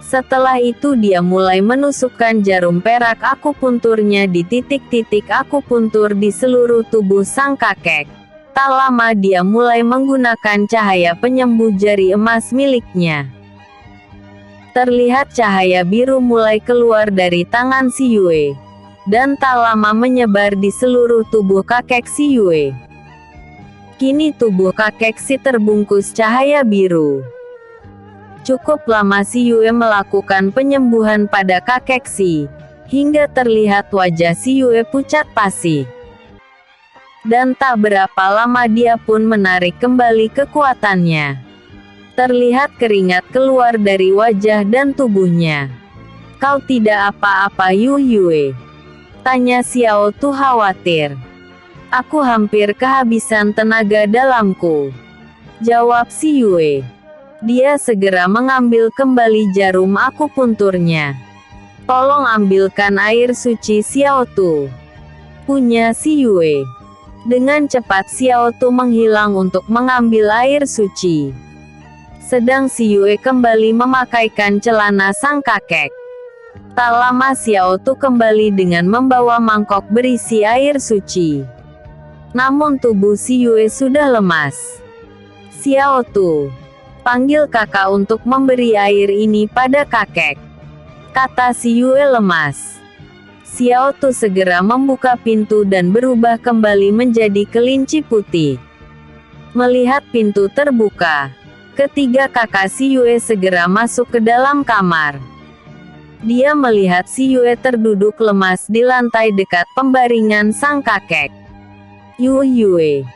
Setelah itu dia mulai menusukkan jarum perak akupunturnya di titik-titik akupuntur di seluruh tubuh sang kakek. Tak lama dia mulai menggunakan cahaya penyembuh jari emas miliknya. Terlihat cahaya biru mulai keluar dari tangan si Yue, dan tak lama menyebar di seluruh tubuh kakek si Yue. Kini tubuh kakek si terbungkus cahaya biru. Cukup lama si Yue melakukan penyembuhan pada kakek si, hingga terlihat wajah si Yue pucat pasi. Dan tak berapa lama dia pun menarik kembali kekuatannya. Terlihat keringat keluar dari wajah dan tubuhnya. "Kau tidak apa-apa Yu Yue?" tanya Xiao Tu khawatir. "Aku hampir kehabisan tenaga dalamku," jawab si Yue. Dia segera mengambil kembali jarum akupunturnya. "Tolong ambilkan air suci Xiao Tu," punya si Yue. Dengan cepat Xiao Tu menghilang untuk mengambil air suci. Sedang si Yue kembali memakaikan celana sang kakek. Tak lama Xiao Tu kembali dengan membawa mangkok berisi air suci. Namun tubuh si Yue sudah lemas. "Xiao Tu, panggil kakak untuk memberi air ini pada kakek," kata si Yue lemas. Xiao Tu segera membuka pintu dan berubah kembali menjadi kelinci putih. Melihat pintu terbuka, ketiga kakak si Yue segera masuk ke dalam kamar. Dia melihat si Yue terduduk lemas di lantai dekat pembaringan sang kakek. "Yu Yue,"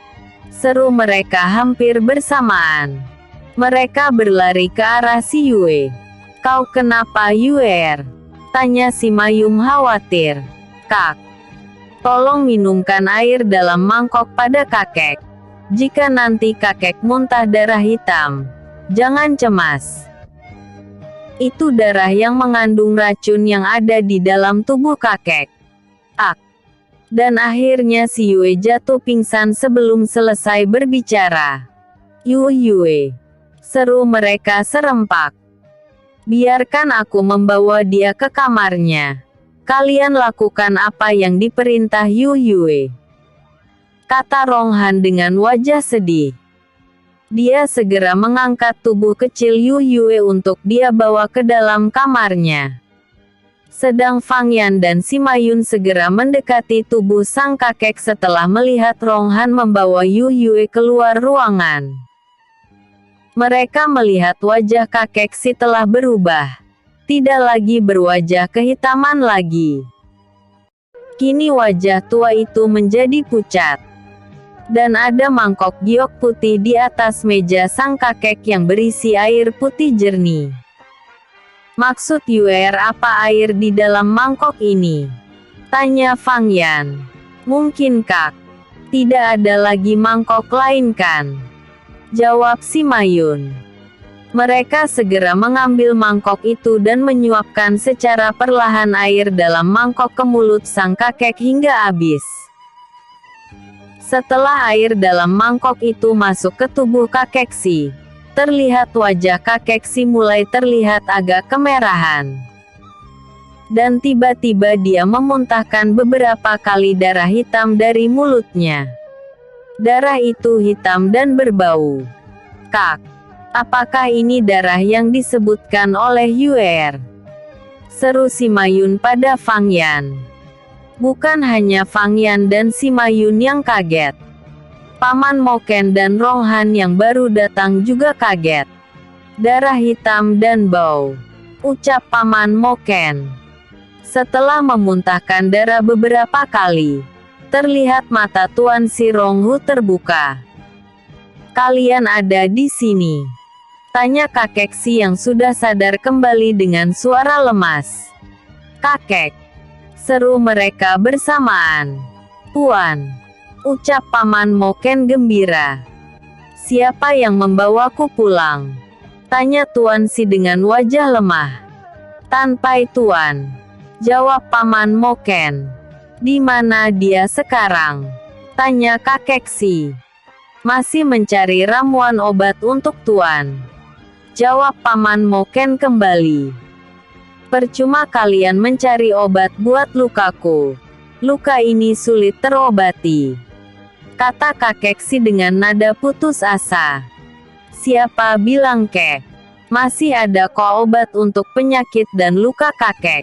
seru mereka hampir bersamaan. Mereka berlari ke arah si Yue. "Kau kenapa Yue?" tanya si Mayum khawatir. "Kak, tolong minumkan air dalam mangkok pada kakek. Jika nanti kakek muntah darah hitam, jangan cemas. Itu darah yang mengandung racun yang ada di dalam tubuh kakek." Ak. Dan akhirnya si Yue jatuh pingsan sebelum selesai berbicara. Yue, seru mereka serempak. Biarkan aku membawa dia ke kamarnya. Kalian lakukan apa yang diperintah Yue, kata Ronghan dengan wajah sedih. Dia segera mengangkat tubuh kecil Yue untuk dia bawa ke dalam kamarnya. Sedang Fang Yan dan Sima Yun segera mendekati tubuh sang kakek setelah melihat Ronghan membawa Yue keluar ruangan. Mereka melihat wajah kakek si telah berubah. Tidak lagi berwajah kehitaman lagi. Kini wajah tua itu menjadi pucat. Dan ada mangkok giok putih di atas meja sang kakek yang berisi air putih jernih. Maksud Yue, apa air di dalam mangkok ini? Tanya Fang Yan. Mungkin Kak. Tidak ada lagi mangkok lain kan? Jawab Sima Yun. Mereka segera mengambil mangkok itu dan menyuapkan secara perlahan air dalam mangkok ke mulut sang kakek hingga habis. Setelah air dalam mangkok itu masuk ke tubuh kakek si, terlihat wajah kakek si mulai terlihat agak kemerahan. Dan tiba-tiba dia memuntahkan beberapa kali darah hitam dari mulutnya. Darah itu hitam dan berbau. Kak, apakah ini darah yang disebutkan oleh Yue? Seru Sima Yun pada Fang Yan. Bukan hanya Fang Yan dan Sima Yun yang kaget. Paman Moken dan Ronghan yang baru datang juga kaget. Darah hitam dan bau, ucap Paman Moken. Setelah memuntahkan darah beberapa kali, terlihat mata Tuan Si Ronghu terbuka. Kalian ada di sini? Tanya kakek si yang sudah sadar kembali dengan suara lemas. Kakek, seru mereka bersamaan. Tuan, ucap Paman Moken gembira. Siapa yang membawaku pulang? Tanya Tuan Si dengan wajah lemah. Tanpai Tuan, jawab Paman Moken. Di mana dia sekarang? Tanya kakek si. Masih mencari ramuan obat untuk Tuan. Jawab Paman Moken kembali. Percuma kalian mencari obat buat lukaku. Luka ini sulit terobati. Kata kakek si dengan nada putus asa. Siapa bilang kek? Masih ada kok obat untuk penyakit dan luka kakek.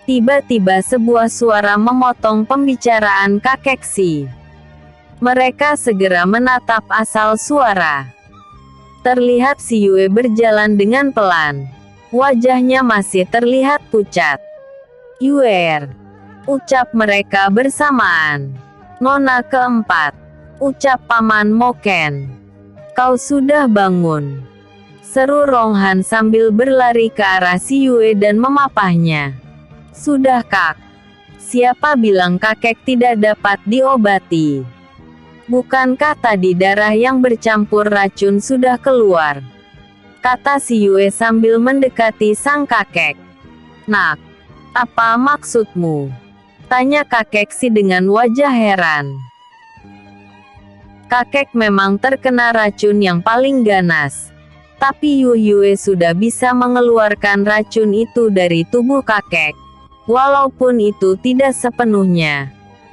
Tiba-tiba sebuah suara memotong pembicaraan kakek si. Mereka segera menatap asal suara. Terlihat si Yue berjalan dengan pelan. Wajahnya masih terlihat pucat. Yue, ucap mereka bersamaan. Nona keempat, ucap Paman Moken. Kau sudah bangun. Seru Ronghan sambil berlari ke arah si Yue dan memapahnya. Sudah Kak. Siapa bilang kakek tidak dapat diobati? Bukankah tadi darah yang bercampur racun sudah keluar? Kata si Yue sambil mendekati sang kakek. Nak, apa maksudmu? Tanya kakek si dengan wajah heran. Kakek memang terkena racun yang paling ganas. Tapi Yue sudah bisa mengeluarkan racun itu dari tubuh kakek. Walaupun itu tidak sepenuhnya.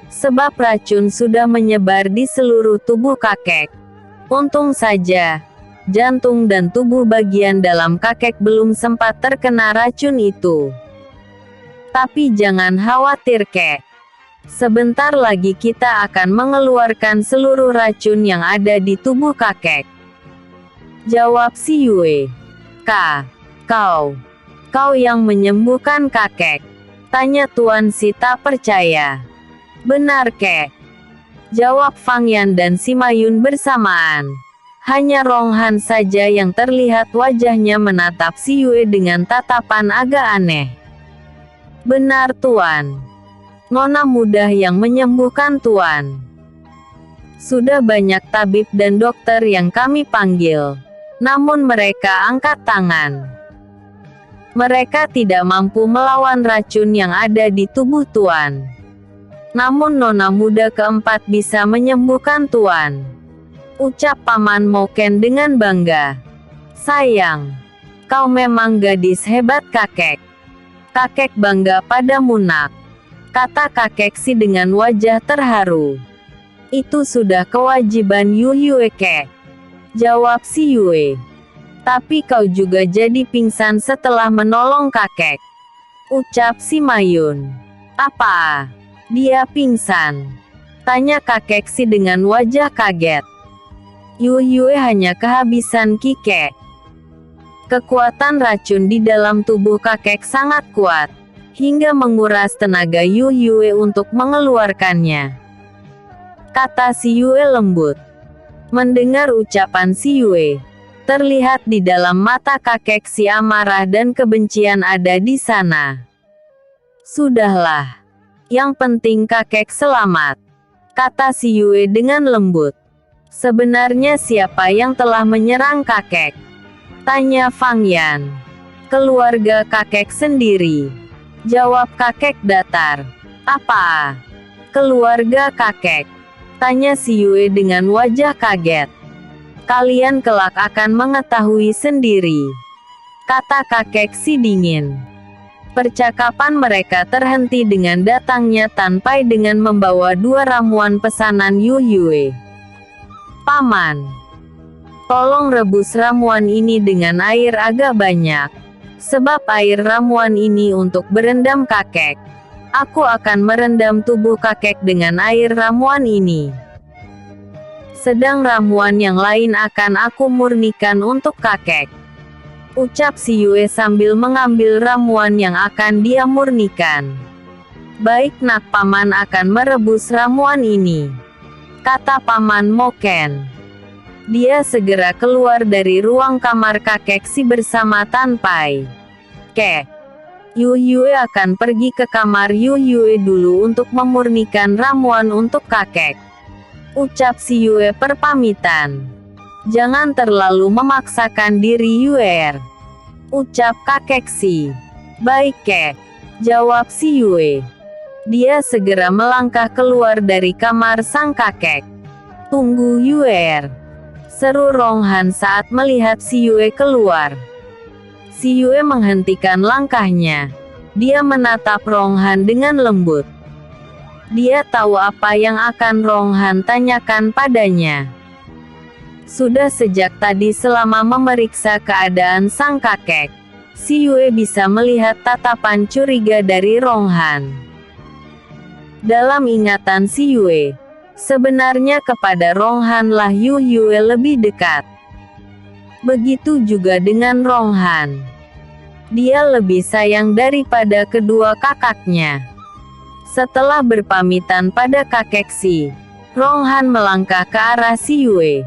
Sebab racun sudah menyebar di seluruh tubuh kakek. Untung saja, jantung dan tubuh bagian dalam kakek belum sempat terkena racun itu. Tapi jangan khawatir kek. Sebentar lagi kita akan mengeluarkan seluruh racun yang ada di tubuh kakek. Jawab si Yue. Kau yang menyembuhkan kakek? Tanya Tuan Si tak percaya. Benar kek? Jawab Fang Yan dan Sima Yun bersamaan. Hanya Ronghan saja yang terlihat wajahnya menatap si Yue dengan tatapan agak aneh. Benar Tuan. Nona muda yang menyembuhkan Tuan. Sudah banyak tabib dan dokter yang kami panggil. Namun mereka angkat tangan. Mereka tidak mampu melawan racun yang ada di tubuh Tuan. Namun nona muda keempat bisa menyembuhkan Tuan, ucap Paman Moken dengan bangga. Sayang, kau memang gadis hebat kakek. Kakek bangga padamu nak, kata kakek Si dengan wajah terharu. Itu sudah kewajiban Yu Yue kek, jawab Si Yue. Tapi kau juga jadi pingsan setelah menolong kakek, ucap Si Mayun. Apa? Dia pingsan? Tanya kakek Si dengan wajah kaget. Yu Yue hanya kehabisan ki kek. Kekuatan racun di dalam tubuh kakek sangat kuat, hingga menguras tenaga Yu Yue untuk mengeluarkannya, kata Si Yue lembut. Mendengar ucapan Si Yue, terlihat di dalam mata kakek Si amarah dan kebencian ada di sana. Sudahlah. Yang penting kakek selamat, kata Si Yue dengan lembut. Sebenarnya siapa yang telah menyerang kakek? Tanya Fang Yan. Keluarga kakek sendiri, jawab kakek datar. Apa? Keluarga kakek? Tanya Si Yue dengan wajah kaget. Kalian kelak akan mengetahui sendiri, kata kakek Si dingin. Percakapan mereka terhenti dengan datangnya Tan Pai dengan membawa 2 ramuan pesanan Yu Yue. Paman, tolong rebus ramuan ini dengan air agak banyak, sebab air ramuan ini untuk berendam kakek. Aku akan merendam tubuh kakek dengan air ramuan ini. Sedang ramuan yang lain akan aku murnikan untuk kakek, ucap Si Yue sambil mengambil ramuan yang akan dia murnikan. Baik nak, Paman akan merebus ramuan ini, kata Paman Moken. Dia segera keluar dari ruang kamar kakek Si bersama Tan Pai. Kek, Yu Yue akan pergi ke kamar Yu Yue dulu untuk memurnikan ramuan untuk kakek, ucap Si Yue perpamitan. Jangan terlalu memaksakan diri Yue, ucap kakek Si. Baik kek, jawab Si Yue. Dia segera melangkah keluar dari kamar sang kakek. Tunggu Yue, seru Rong Han saat melihat Si Yue keluar. Si Yue menghentikan langkahnya. Dia menatap Rong Han dengan lembut. Dia tahu apa yang akan Rong Han tanyakan padanya. Sudah sejak tadi selama memeriksa keadaan sang kakek, Si Yue bisa melihat tatapan curiga dari Rong Han. Dalam ingatan Si Yue, sebenarnya kepada Rong Han lah Yu Yue lebih dekat. Begitu juga dengan Rong Han. Dia lebih sayang daripada kedua kakaknya. Setelah berpamitan pada kakek Si, Rong Han melangkah ke arah Si Yue.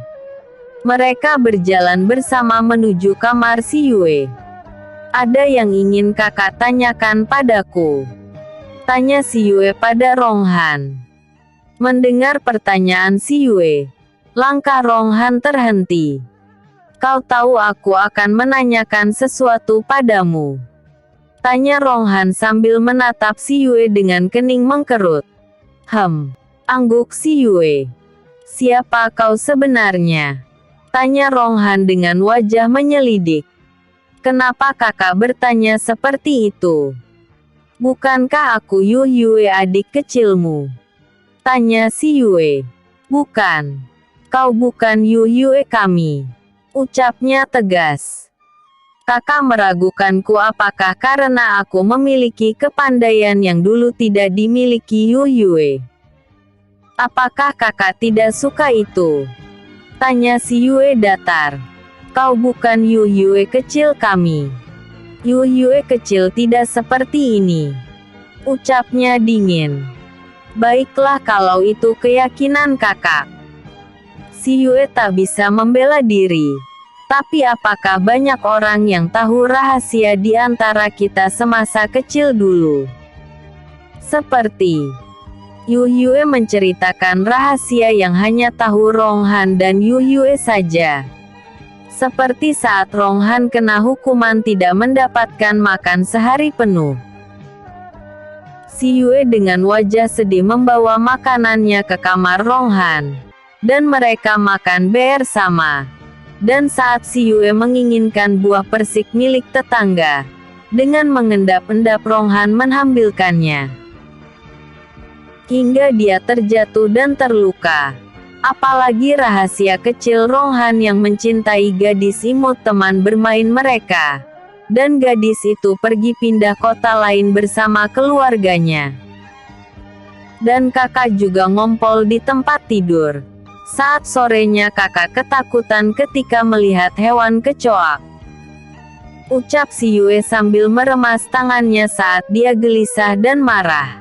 Mereka berjalan bersama menuju kamar Si Yue. Ada yang ingin kakak tanyakan padaku, tanya Si Yue pada Rong Han. Mendengar pertanyaan Si Yue, langkah Rong Han terhenti. Kau tahu aku akan menanyakan sesuatu padamu, tanya Rong Han sambil menatap Si Yue dengan kening mengkerut. Angguk Si Yue. Siapa kau sebenarnya? Tanya Rong Han dengan wajah menyelidik. Kenapa kakak bertanya seperti itu? Bukankah aku Yu Yue adik kecilmu? Tanya Si Yue. Bukan. Kau bukan Yu Yue kami, ucapnya tegas. Kakak meragukanku apakah karena aku memiliki kepandaian yang dulu tidak dimiliki Yu Yue? Apakah kakak tidak suka itu? Tanya Si Yue datar. Kau bukan Yu Yue kecil kami. Yu Yue kecil tidak seperti ini, ucapnya dingin. Baiklah kalau itu keyakinan kakak. Si Yue tak bisa membela diri. Tapi apakah banyak orang yang tahu rahasia di antara kita semasa kecil dulu? Seperti Yu Yue menceritakan rahasia yang hanya tahu Rong Han dan Yu Yue saja. Seperti saat Rong Han kena hukuman tidak mendapatkan makan sehari penuh. Si Yue dengan wajah sedih membawa makanannya ke kamar Ronghan. Dan mereka makan bersama. Dan saat si Yue menginginkan buah persik milik tetangga, dengan mengendap-endap Ronghan mengambilkannya. Hingga dia terjatuh dan terluka. Apalagi rahasia kecil Ronghan yang mencintai gadis imut teman bermain mereka. Dan gadis itu pergi pindah kota lain bersama keluarganya. Dan kakak juga ngompol di tempat tidur. Saat sorenya kakak ketakutan ketika melihat hewan kecoak. Ucap si Yue sambil meremas tangannya saat dia gelisah dan marah.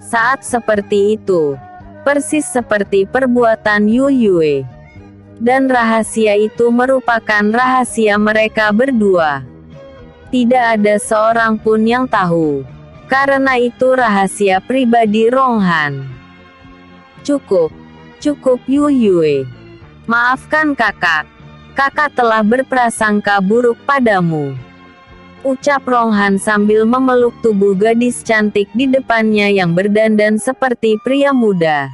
Saat seperti itu, persis seperti perbuatan Yu Yue. Dan rahasia itu merupakan rahasia mereka berdua. Tidak ada seorang pun yang tahu. Karena itu rahasia pribadi Ronghan. Cukup Yu Yue. Maafkan kakak. Kakak telah berprasangka buruk padamu. Ucap Ronghan sambil memeluk tubuh gadis cantik di depannya yang berdandan seperti pria muda.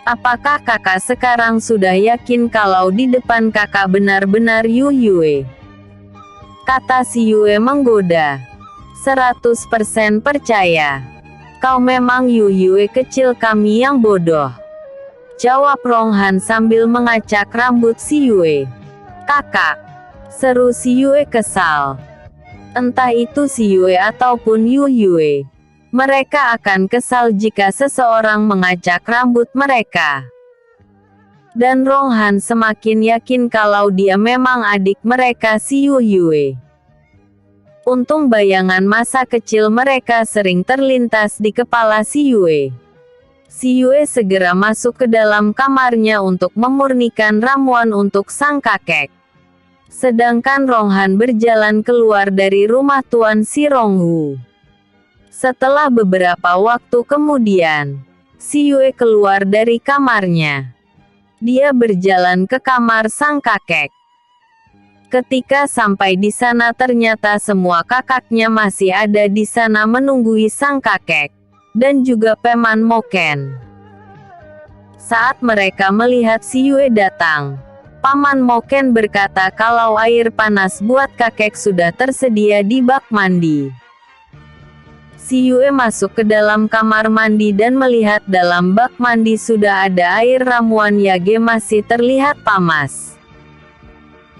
Apakah kakak sekarang sudah yakin kalau di depan kakak benar-benar Yu Yue? Kata si Yue menggoda. 100% percaya. Kau memang Yu Yue kecil kami yang bodoh. Jawab Ronghan sambil mengacak rambut si Yue. Kakak, seru si Yue kesal. Entah itu si Yue ataupun Yu Yue. Mereka akan kesal jika seseorang mengacak rambut mereka. Dan Ronghan semakin yakin kalau dia memang adik mereka si Yu Yue. Untung bayangan masa kecil mereka sering terlintas di kepala si Yue. Si Yue segera masuk ke dalam kamarnya untuk memurnikan ramuan untuk sang kakek. Sedangkan Ronghan berjalan keluar dari rumah Tuan si Ronghu. Setelah beberapa waktu kemudian, si Yue keluar dari kamarnya. Dia berjalan ke kamar sang kakek. Ketika sampai di sana ternyata semua kakaknya masih ada di sana menunggui sang kakek. Dan juga Paman Moken. Saat mereka melihat si Yue datang, Paman Moken berkata kalau air panas buat kakek sudah tersedia di bak mandi. Si Yue masuk ke dalam kamar mandi dan melihat dalam bak mandi sudah ada air ramuan Yage masih terlihat panas.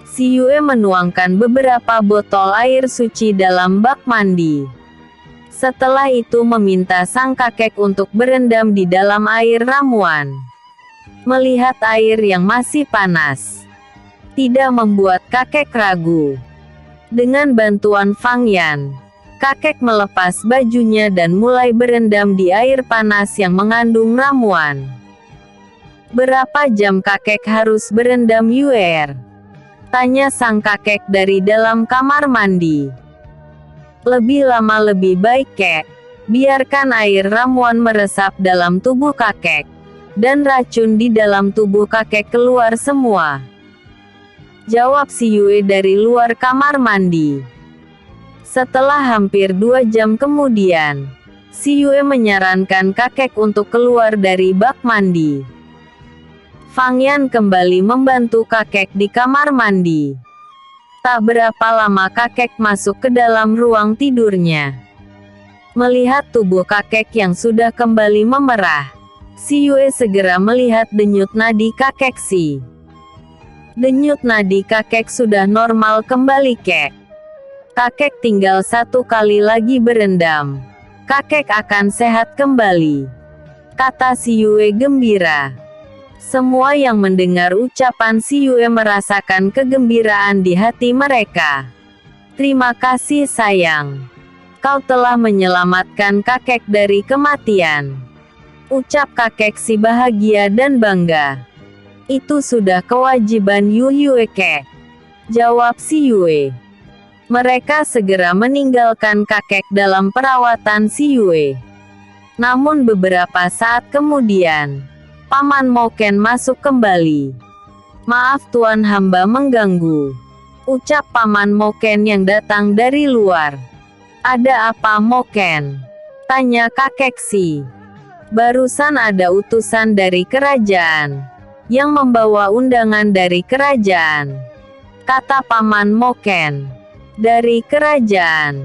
Si Yue menuangkan beberapa botol air suci dalam bak mandi. Setelah itu meminta sang kakek untuk berendam di dalam air ramuan. Melihat air yang masih panas tidak membuat kakek ragu. Dengan bantuan Fang Yan, kakek melepas bajunya dan mulai berendam di air panas yang mengandung ramuan. Berapa jam kakek harus berendam Yuer? Tanya sang kakek dari dalam kamar mandi. Lebih lama lebih baik kek. Biarkan air ramuan meresap dalam tubuh kakek. Dan racun di dalam tubuh kakek keluar semua. Jawab si Yue dari luar kamar mandi. Setelah hampir 2 jam kemudian, si Yue menyarankan kakek untuk keluar dari bak mandi. Fang Yan kembali membantu kakek di kamar mandi. Tak berapa lama kakek masuk ke dalam ruang tidurnya. Melihat tubuh kakek yang sudah kembali memerah, si Yue segera melihat denyut nadi kakek si. Denyut nadi kakek sudah normal kembali kek. Kakek tinggal 1 kali lagi berendam. Kakek akan sehat kembali. Kata si Yue gembira. Semua yang mendengar ucapan si Yue merasakan kegembiraan di hati mereka. Terima kasih sayang. Kau telah menyelamatkan kakek dari kematian. Ucap kakek si bahagia dan bangga. Itu sudah kewajiban Yu Yue kek. Jawab si Yue. Mereka segera meninggalkan kakek dalam perawatan si Yue. Namun beberapa saat kemudian, Paman Moken masuk kembali. Maaf tuan hamba mengganggu. Ucap Paman Moken yang datang dari luar. Ada apa Moken? Tanya kakek Si. Barusan ada utusan dari kerajaan yang membawa undangan dari kerajaan, kata Paman Moken. Dari kerajaan?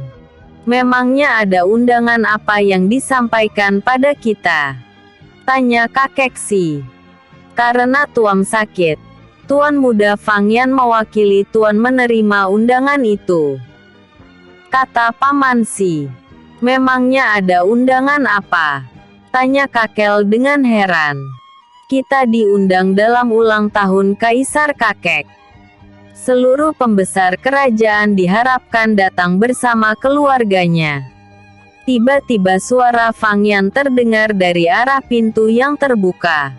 Memangnya ada undangan apa yang disampaikan pada kita? Tanya kakek Si. Karena Tuan sakit, Tuan Muda Fangyan mewakili Tuan menerima undangan itu, kata Paman Si. Memangnya ada undangan apa? Tanya Kakel dengan heran. Kita diundang dalam ulang tahun Kaisar Kakek. Seluruh pembesar kerajaan diharapkan datang bersama keluarganya. Tiba-tiba suara Fangyan terdengar dari arah pintu yang terbuka.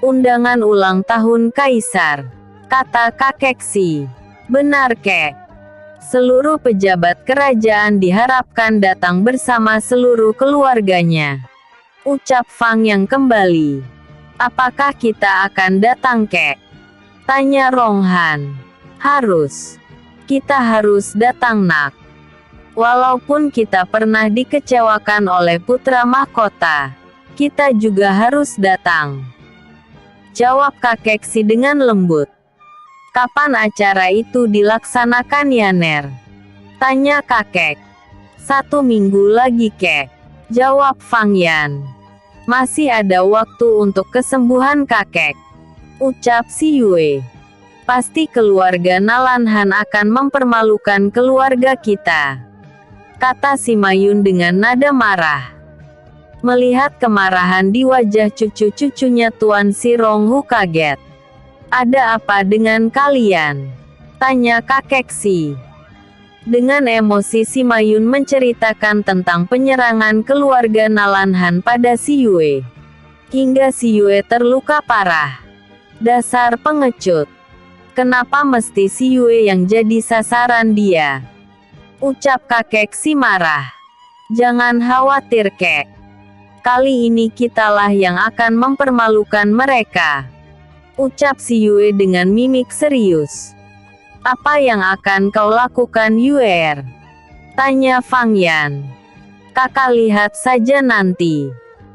Undangan ulang tahun Kaisar, kata kakek Si. Benar, Kek. Seluruh pejabat kerajaan diharapkan datang bersama seluruh keluarganya, ucap Fangyan kembali. Apakah kita akan datang, Kek? Tanya Ronghan. Harus. Kita harus datang, Nak. Walaupun kita pernah dikecewakan oleh putra mahkota, kita juga harus datang, jawab kakek Si dengan lembut. Kapan acara itu dilaksanakan, Yaner? Tanya kakek. 1 minggu lagi, Kek, jawab Fangyan. Masih ada waktu untuk kesembuhan kakek, ucap Si Yue. Pasti keluarga Nalanhan akan mempermalukan keluarga kita, kata Si Mayun dengan nada marah. Melihat kemarahan di wajah cucu-cucunya, Tuan Si Ronghu kaget. Ada apa dengan kalian? Tanya kakek Si. Dengan emosi Si Mayun menceritakan tentang penyerangan keluarga Nalanhan pada Si Yue, hingga Si Yue terluka parah. Dasar pengecut. Kenapa mesti Si Yue yang jadi sasaran dia? Ucap kakek Si marah. Jangan khawatir, Kek. Kali ini kitalah yang akan mempermalukan mereka, ucap Si Yue dengan mimik serius. Apa yang akan kau lakukan, Yuer? Tanya Fangyan. Kakak lihat saja nanti,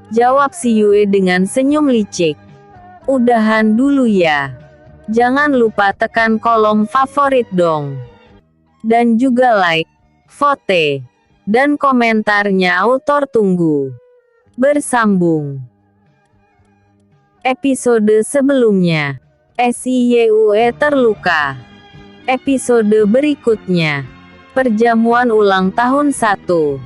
jawab Si Yue dengan senyum licik. Udahan dulu ya. Jangan lupa tekan kolom favorit dong. Dan juga like, vote, dan komentarnya autor tunggu. Bersambung. Episode sebelumnya, SIYUE terluka. Episode berikutnya, perjamuan ulang tahun 1.